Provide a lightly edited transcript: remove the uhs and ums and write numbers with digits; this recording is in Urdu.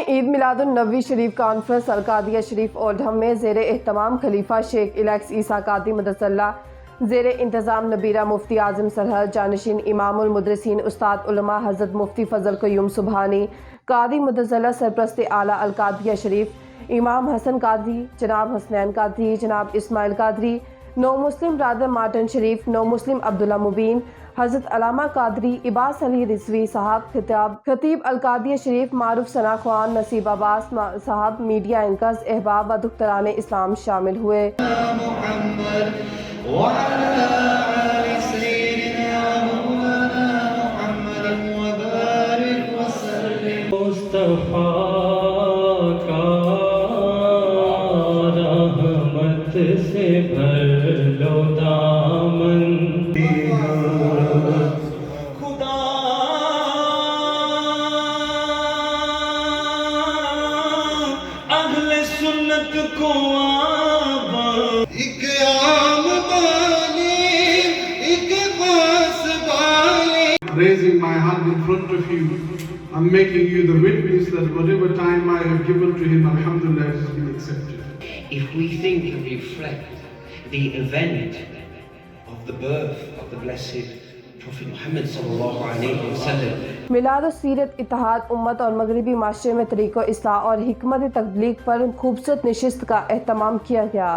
عید میلاد النبوی شریف کانفرنس القادیہ شریف اولڈہم میں زیر اہتمام خلیفہ شیخ الیکس عیسیٰ قادری مدثر اللہ زیر انتظام نبیرہ مفتی اعظم سرحد جانشین امام المدرسین استاد علماء حضرت مفتی فضل قیوم سبحانی قادری مدثر اللہ سرپرست اعلیٰ القادیہ شریف امام حسن قادری جناب حسنین قادری جناب اسماعیل قادری نو مسلم برادر مارٹن شریف نو مسلم عبداللہ مبین حضرت علامہ قادری عباس علی رضوی صاحب خطیب القادیہ شریف معروف ثنا خوان نصیب عباس صاحب میڈیا اینکرز احباب و دختران اسلام شامل ہوئے. سے بھر لو دامن خدا اہل سنت کو ایک عام بانی ایک خاص بانی. Raising my hand in front of you, I'm making you the witness that whatever time I have given to him, alhamdulillah, has been accepted. If we think and reflect the event of the birth of the blessed Prophet Muhammad sallallahu alayhi wa sallam, میلاد و سیرت اتحاد امت اور مغربی معاشرے میں طریق و اصلاح اور حکمت تبلیغ پر خوبصورت نشست کا اہتمام کیا گیا.